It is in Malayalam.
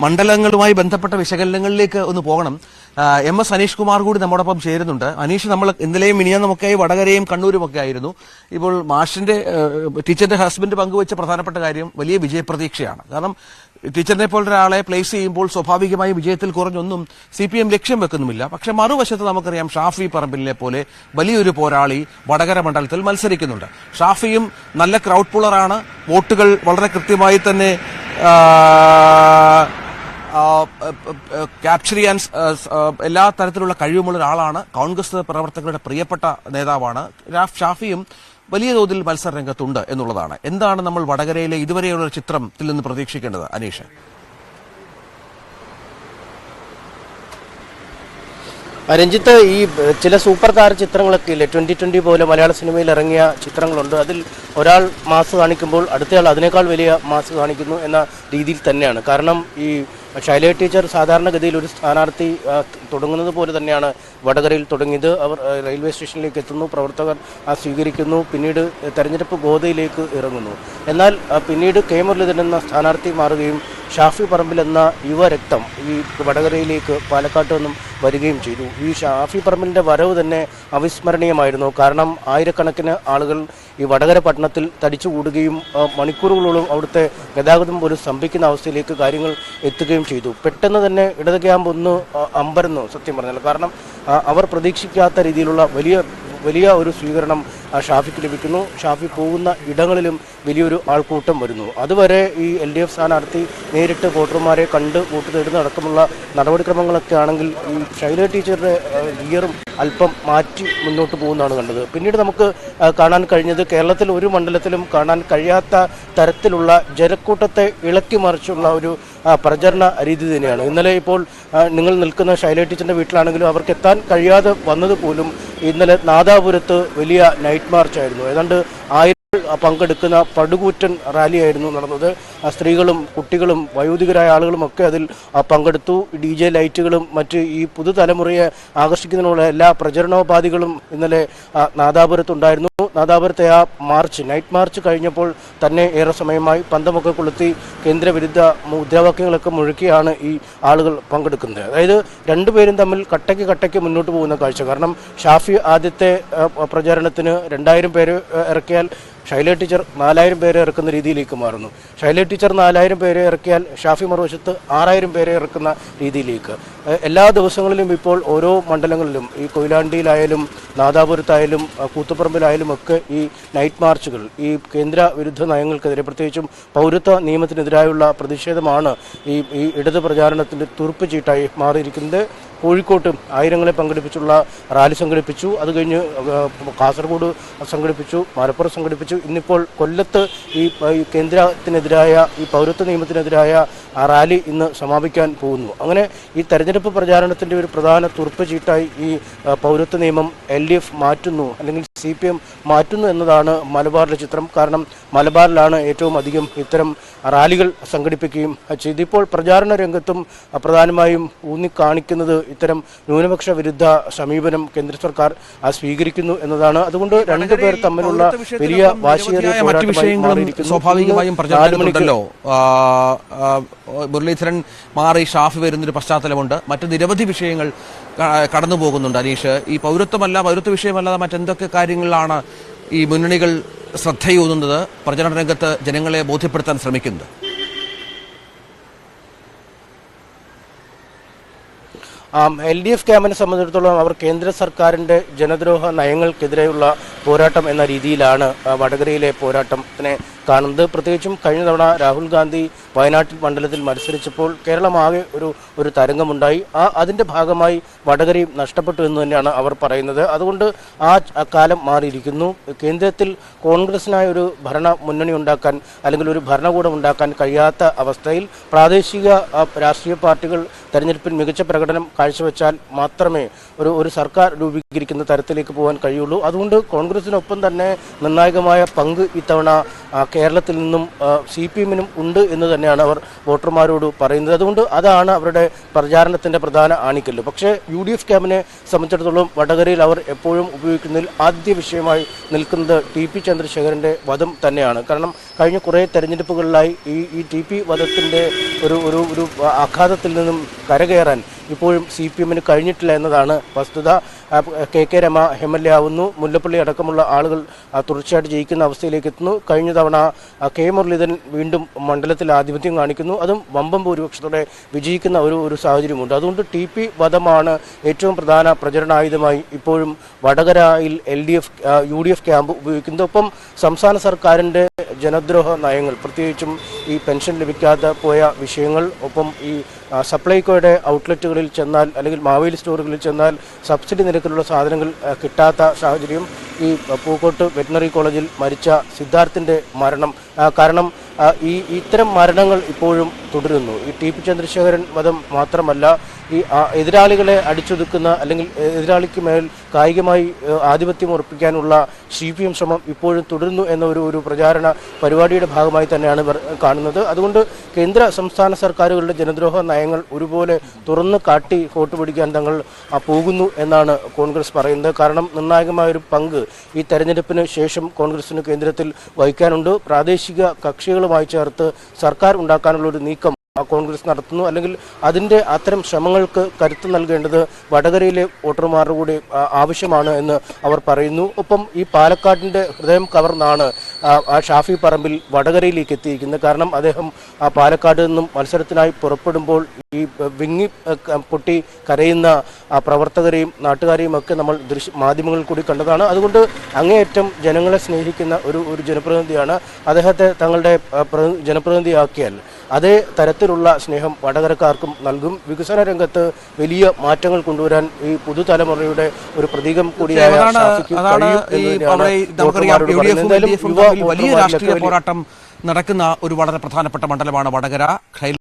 മണ്ഡലങ്ങളുമായി ബന്ധപ്പെട്ട വിശകലനങ്ങളിലേക്ക് ഒന്ന് പോകണം. എം.എസ്. അനീഷ് കുമാർ കൂടി നമ്മോടൊപ്പം ചേരുന്നുണ്ട്. അനീഷ്, നമ്മൾ ഇന്നലെയും മിനിയാന്നുമൊക്കെയായി വടകരയും കണ്ണൂരുമൊക്കെ ആയിരുന്നു. ഇപ്പോൾ മാഷിന്റെ ടീച്ചറിന്റെ ഹസ്ബൻഡ് പങ്കുവച്ച പ്രധാനപ്പെട്ട കാര്യം വലിയ വിജയപ്രതീക്ഷയാണ്. കാരണം ടീച്ചറിനെ പോലൊരാളെ പ്ലേസ് ചെയ്യുമ്പോൾ സ്വാഭാവികമായി വിജയത്തിൽ കുറഞ്ഞൊന്നും CPM ലക്ഷ്യം വെക്കുന്നുമില്ല. പക്ഷെ മറുവശത്ത് നമുക്കറിയാം ഷാഫി പറമ്പിലിനെ പോലെ വലിയൊരു പോരാളി വടകര മണ്ഡലത്തിൽ മത്സരിക്കുന്നുണ്ട്. ഷാഫിയും നല്ല ക്രൗഡ് പുള്ളറാണ്. വോട്ടുകൾ വളരെ കൃത്യമായി തന്നെ ക്യാപ്ചർ ചെയ്യാൻ എല്ലാ തരത്തിലുള്ള കഴിവുമുള്ള ഒരാളാണ്. കോൺഗ്രസ് പ്രവർത്തകരുടെ പ്രിയപ്പെട്ട നേതാവാണ്. ഷാഫിയും വലിയ തോതിൽ മത്സര രംഗത്തുണ്ട് എന്നുള്ളതാണ്. എന്താണ് നമ്മൾ വടകരയിലെ ഇതുവരെയുള്ള ചിത്രത്തിൽ നിന്ന് പ്രതീക്ഷിക്കേണ്ടത് അനീഷ്? രഞ്ജിത്ത്, ഈ ചില സൂപ്പർ താര ചിത്രങ്ങളൊക്കെ ഇല്ലേ, 2020 പോലെ മലയാള സിനിമയിൽ ഇറങ്ങിയ ചിത്രങ്ങളുണ്ട്. അതിൽ ഒരാൾ മാസ് കാണിക്കുമ്പോൾ അടുത്തയാൾ അതിനേക്കാൾ വലിയ മാസ് കാണിക്കുന്നു എന്ന രീതിയിൽ തന്നെയാണ്. കാരണം ഈ ശൈല ടീച്ചർ സാധാരണഗതിയിൽ ഒരു സ്ഥാനാർത്ഥി തുടങ്ങുന്നത് പോലെ തന്നെയാണ് വടകരയിൽ തുടങ്ങിയത്. അവർ റെയിൽവേ സ്റ്റേഷനിലേക്ക് എത്തുന്നു, പ്രവർത്തകർ സ്വീകരിക്കുന്നു, പിന്നീട് തെരഞ്ഞെടുപ്പ് ഗോതയിലേക്ക് ഇറങ്ങുന്നു. എന്നാൽ പിന്നീട് കെ മുരളീധരൻ എന്ന സ്ഥാനാർത്ഥി മാറുകയും ഷാഫി പറമ്പിൽ എന്ന യുവരക്തം ഈ വടകരയിലേക്ക് പാലക്കാട്ട് നിന്നും വരികയും ചെയ്തു. ഈ ഷാഫി പറമ്പിലിൻ്റെ വരവ് തന്നെ അവിസ്മരണീയമായിരുന്നു. കാരണം ആയിരക്കണക്കിന് ആളുകൾ ഈ വടകര പട്ടണത്തിൽ തടിച്ചുകൂടുകയും മണിക്കൂറുകളോളം അവിടുത്തെ ഗതാഗതം പോലും സ്തംഭിക്കുന്ന അവസ്ഥയിലേക്ക് കാര്യങ്ങൾ എത്തുകയും ചെയ്തു. പെട്ടെന്ന് തന്നെ ഇടത് ക്യാമ്പ് ഒന്ന് അമ്പരന്നു, സത്യം പറഞ്ഞാൽ. കാരണം അവർ പ്രതീക്ഷിക്കാത്ത രീതിയിലുള്ള വലിയ ഒരു സ്വീകരണം ഷാഫിക്ക് ലഭിക്കുന്നു. ഷാഫി പോകുന്ന ഇടങ്ങളിലും വലിയൊരു ആൾക്കൂട്ടം വരുന്നു. അതുവരെ ഈ LDF സ്ഥാനാർത്ഥി നേരിട്ട് വോട്ടർമാരെ കണ്ട് വോട്ട് തേടുന്നതടക്കമുള്ള നടപടിക്രമങ്ങളൊക്കെ ആണെങ്കിൽ ഈ ശൈല ടീച്ചറുടെ ഗിയറും അല്പം മാറ്റി മുന്നോട്ട് പോകുന്നതാണ് കണ്ടത്. പിന്നീട് നമുക്ക് കാണാൻ കഴിഞ്ഞത് കേരളത്തിൽ ഒരു മണ്ഡലത്തിലും കാണാൻ കഴിയാത്ത തരത്തിലുള്ള ജനക്കൂട്ടത്തെ ഇളക്കി മറിച്ചുള്ള ഒരു പ്രചരണ രീതി തന്നെയാണ്. ഇന്നലെ ഇപ്പോൾ നിങ്ങൾ നിൽക്കുന്ന ശൈല ടീച്ചറിൻ്റെ വീട്ടിലാണെങ്കിലും അവർക്ക് എത്താൻ കഴിയാതെ വന്നത് പോലും ഇന്നലെ നാദാപുരത്ത് വലിയ നൈറ്റ് മാർച്ചായിരുന്നു. ഏതാണ്ട് 1000 പങ്കെടുക്കുന്ന പടുകൂറ്റൻ റാലിയായിരുന്നു നടന്നത്. സ്ത്രീകളും കുട്ടികളും വയോധികരായ ആളുകളും ഒക്കെ അതിൽ പങ്കെടുത്തു. DJ ലൈറ്റുകളും മറ്റ് ഈ പുതുതലമുറയെ ആകർഷിക്കുന്നതിനുള്ള എല്ലാ പ്രചരണോപാധികളും ഇന്നലെ നാദാപുരത്തുണ്ടായിരുന്നു. നാദാപുരത്തെ ആ മാർച്ച്, നൈറ്റ് മാർച്ച് കഴിഞ്ഞപ്പോൾ തന്നെ ഏറെ സമയമായി പന്തമൊക്കെ കൊളുത്തി കേന്ദ്രവിരുദ്ധ മുദ്രാവാക്യങ്ങളൊക്കെ മുഴക്കിയാണ് ഈ ആളുകൾ പങ്കെടുക്കുന്നത്. അതായത് രണ്ടുപേരും തമ്മിൽ കട്ടയ്ക്ക് മുന്നോട്ട് പോകുന്ന കാഴ്ച. കാരണം ഷാഫി ആദ്യത്തെ പ്രചാരണത്തിന് 2000 പേര് ഇറക്കിയാൽ ശൈല ടീച്ചർ 4000 പേരെ ഇറക്കുന്ന രീതിയിലേക്ക് മാറുന്നു. ശൈല ടീച്ചർ 4000 പേരെ ഇറക്കിയാൽ ഷാഫി മറുവശത്ത് 6000 പേരെ ഇറക്കുന്ന രീതിയിലേക്ക്. എല്ലാ ദിവസങ്ങളിലും ഇപ്പോൾ ഓരോ മണ്ഡലങ്ങളിലും ഈ കൊയിലാണ്ടിയിലായാലും നാദാപുരത്തായാലും കൂത്തുപറമ്പിലായാലും ഒക്കെ ഈ നൈറ്റ് മാർച്ചുകൾ ഈ കേന്ദ്ര വിരുദ്ധ നയങ്ങൾക്കെതിരെ, പ്രത്യേകിച്ചും പൗരത്വ നിയമത്തിനെതിരായുള്ള പ്രതിഷേധമാണ് ഈ ഇടത് പ്രചാരണത്തിൻ്റെ തുറുപ്പ് ചീട്ടായി മാറിയിരിക്കുന്നത്. കോഴിക്കോട്ടും ആയിരങ്ങളെ പങ്കെടുപ്പിച്ചുള്ള റാലി സംഘടിപ്പിച്ചു. അത് കഴിഞ്ഞ് കാസർഗോഡ് സംഘടിപ്പിച്ചു, മലപ്പുറം സംഘടിപ്പിച്ചു. ഇന്നിപ്പോൾ കൊല്ലത്ത് ഈ കേന്ദ്രത്തിനെതിരായ ഈ പൗരത്വ നിയമത്തിനെതിരായ ആ റാലി ഇന്ന് സമാപിക്കാൻ പോകുന്നു. അങ്ങനെ ഈ തെരഞ്ഞെടുപ്പ് പ്രചാരണത്തിൻ്റെ ഒരു പ്രധാന തുറുപ്പ് ചീട്ടായി ഈ പൗരത്വ നിയമം LDF മാറ്റുന്നു, അല്ലെങ്കിൽ CPM മാറ്റുന്നു എന്നതാണ് മലബാറിലെ ചിത്രം. കാരണം മലബാറിലാണ് ഏറ്റവും അധികം ഇത്തരം റാലികൾ സംഘടിപ്പിക്കുകയും ചെയ്തു. ഇപ്പോൾ പ്രചാരണ രംഗത്തും പ്രധാനമായും ഊന്നിക്കാണിക്കുന്നത് ഇത്തരം ന്യൂനപക്ഷ വിരുദ്ധ സമീപനം കേന്ദ്ര സർക്കാർ സ്വീകരിക്കുന്നു എന്നതാണ്. അതുകൊണ്ട് രണ്ടുപേർ തമ്മിലുള്ള വലിയ വാശിയേറിയ സ്വാഭാവികമായും പ്രചാരണമുണ്ടല്ലോ. മുരളീധരൻ മാറി ഷാഫി വരുന്നൊരു പശ്ചാത്തലമുണ്ട്. മറ്റ് നിരവധി വിഷയങ്ങൾ കടന്നു പോകുന്നുണ്ട് അനീഷ്. ഈ പൗരത്വ വിഷയമല്ലാതെ മറ്റെന്തൊക്കെ കാര്യങ്ങളിലാണ് ഈ മുന്നണികൾ ശ്രദ്ധയൂന്നുന്നത്, പ്രചരണ രംഗത്ത് ജനങ്ങളെ ബോധ്യപ്പെടുത്താൻ ശ്രമിക്കുന്നത്? LDF ക്യാമ്പിനെ സംബന്ധിച്ചിടത്തോളം അവർ കേന്ദ്ര സർക്കാരിൻ്റെ ജനദ്രോഹ നയങ്ങൾക്കെതിരെയുള്ള പോരാട്ടം എന്ന രീതിയിലാണ് വടകരയിലെ പോരാട്ടത്തിനെ കാണുന്നത്. പ്രത്യേകിച്ചും കഴിഞ്ഞ തവണ രാഹുൽ ഗാന്ധി വയനാട്ടിൽ മണ്ഡലത്തിൽ മത്സരിച്ചപ്പോൾ കേരളമാകെ ഒരു തരംഗമുണ്ടായി. അതിൻ്റെ ഭാഗമായി വടകരയും നഷ്ടപ്പെട്ടു എന്ന് തന്നെയാണ് അവർ പറയുന്നത്. അതുകൊണ്ട് ആ കാലം മാറിയിരിക്കുന്നു. കേന്ദ്രത്തിൽ കോൺഗ്രസിനായ ഒരു ഭരണ മുന്നണി ഉണ്ടാക്കാൻ, അല്ലെങ്കിൽ ഒരു ഭരണകൂടം ഉണ്ടാക്കാൻ കഴിയാത്ത അവസ്ഥയിൽ പ്രാദേശിക രാഷ്ട്രീയ പാർട്ടികൾ തെരഞ്ഞെടുപ്പിൽ മികച്ച പ്രകടനം കാഴ്ചവെച്ചാൽ മാത്രമേ ഒരു സർക്കാർ രൂപീകരിക്കുന്ന തരത്തിലേക്ക് പോകാൻ കഴിയുള്ളൂ. അതുകൊണ്ട് കോൺഗ്രസിനൊപ്പം തന്നെ നിർണായകമായ പങ്ക് ഇത്തവണ കേരളത്തിൽ നിന്നും CPM-നും ഉണ്ട് എന്ന് തന്നെയാണ് അവർ വോട്ടർമാരോട് പറയുന്നത്. അതുകൊണ്ട് അതാണ് അവരുടെ പ്രചാരണത്തിൻ്റെ പ്രധാന ആണിക്കല്ല്. പക്ഷേ UDF ക്യാമ്പിനെ സംബന്ധിച്ചിടത്തോളം വടകരയിൽ അവർ എപ്പോഴും ഉപയോഗിക്കുന്നതിൽ ആദ്യ വിഷയമായി നിൽക്കുന്നത് TP ചന്ദ്രശേഖരൻ്റെ വധം തന്നെയാണ്. കാരണം കഴിഞ്ഞ കുറേ തെരഞ്ഞെടുപ്പുകളിലായി ഈ TP വധത്തിൻ്റെ ഒരു ആഘാതത്തിൽ നിന്നും കരകയറാൻ ഇപ്പോഴും CPM-ന് കഴിഞ്ഞിട്ടില്ല എന്നതാണ് വസ്തുത. KK രമ MLA ആവുന്നു, മുല്ലപ്പള്ളി അടക്കമുള്ള ആളുകൾ തുടർച്ചയായിട്ട് ജയിക്കുന്ന അവസ്ഥയിലേക്ക് എത്തുന്നു. കഴിഞ്ഞ തവണ K മുരളീധരൻ വീണ്ടും മണ്ഡലത്തിൽ ആധിപത്യം കാണിക്കുന്നു, അതും വമ്പം ഭൂരിപക്ഷത്തോടെ വിജയിക്കുന്ന ഒരു സാഹചര്യമുണ്ട്. അതുകൊണ്ട് TP വധമാണ് ഏറ്റവും പ്രധാന പ്രചരണായുധമായി ഇപ്പോഴും വടകരയിൽ UDF ക്യാമ്പ് ഉപയോഗിക്കുന്നത്. ഒപ്പം സംസ്ഥാന സർക്കാരിൻ്റെ ജനദ്രോഹ നയങ്ങൾ, പ്രത്യേകിച്ചും ഈ പെൻഷൻ ലഭിക്കാതെ പോയ വിഷയങ്ങൾ, ഒപ്പം ഈ സപ്ലൈകോയുടെ ഔട്ട്ലെറ്റുകളിൽ ചെന്നാൽ അല്ലെങ്കിൽ മാവേലി സ്റ്റോറുകളിൽ ചെന്നാൽ സബ്സിഡി നിരക്കിലുള്ള സാധനങ്ങൾ കിട്ടാത്ത സാഹചര്യം, ഈ പൂക്കോട്ട് വെറ്റിനറി കോളേജിൽ മരിച്ച സിദ്ധാർത്ഥിൻ്റെ മരണം, കാരണം ഇത്തരം മരണങ്ങൾ ഇപ്പോഴും തുടരുന്നു. ഈ TP ചന്ദ്രശേഖരൻ വധം മാത്രമല്ല, ഈ എതിരാളികളെ അടിച്ചൊതുക്കുന്ന അല്ലെങ്കിൽ എതിരാളിക്ക് മേൽ കായികമായി ആധിപത്യം ഉറപ്പിക്കാനുള്ള CPM ശ്രമം ഇപ്പോഴും തുടരുന്നു എന്ന ഒരു പ്രചാരണ പരിപാടിയുടെ ഭാഗമായി തന്നെയാണ് ഇവർ കാണുന്നത്. അതുകൊണ്ട് കേന്ദ്ര സംസ്ഥാന സർക്കാരുകളുടെ ജനദ്രോഹ നയങ്ങൾ ഒരുപോലെ തുറന്നു കാട്ടി വോട്ട് പിടിക്കാൻ തങ്ങൾ പോകുന്നു എന്നാണ് കോൺഗ്രസ് പറയുന്നത്. കാരണം നിർണായകമായൊരു പങ്ക് ഈ തെരഞ്ഞെടുപ്പിന് ശേഷം കോൺഗ്രസിന് കേന്ദ്രത്തിൽ വഹിക്കാനുണ്ട്. പ്രാദേശിക കക്ഷികളുമായി ചേർത്ത് സർക്കാർ ഉണ്ടാക്കാനുള്ള ഒരു നീക്കം കോൺഗ്രസ് നടത്തുന്നു. അല്ലെങ്കിൽ അതിൻ്റെ അത്തരം ശ്രമങ്ങൾക്ക് കരുത്ത് നൽകേണ്ടത് വടകരയിലെ വോട്ടർമാരുടെ കൂടി ആവശ്യമാണ് എന്ന് അവർ പറയുന്നു. ഒപ്പം ഈ പാലക്കാടിൻ്റെ ഹൃദയം കവർന്നാണ് ഷാഫി പറമ്പിൽ വടകരയിലേക്ക് എത്തിയിരിക്കുന്നത്. കാരണം അദ്ദേഹം പാലക്കാട് നിന്നും മത്സരത്തിനായി പുറപ്പെടുമ്പോൾ ഈ വിങ്ങി പൊട്ടി കരയുന്ന പ്രവർത്തകരെയും നാട്ടുകാരെയും ഒക്കെ നമ്മൾ മാധ്യമങ്ങളിൽ കൂടി കണ്ടതാണ്. അതുകൊണ്ട് അങ്ങേയറ്റം ജനങ്ങളെ സ്നേഹിക്കുന്ന ഒരു ജനപ്രതിനിധിയാണ്. അദ്ദേഹത്തെ തങ്ങളുടെ ജനപ്രതിനിധിയാക്കിയാൽ അതേ തരത്തിലുള്ള സ്നേഹം വടകരക്കാർക്കും നൽകും. വികസന രംഗത്ത് വലിയ മാറ്റങ്ങൾ കൊണ്ടുവരാൻ ഈ പുതുതലമുറയുടെ ഒരു പ്രതീകം കൂടിയായ വലിയ രാഷ്ട്രീയ പോരാട്ടം നടക്കുന്ന ഒരു വളരെ പ്രധാനപ്പെട്ട മണ്ഡലമാണ് വടകര.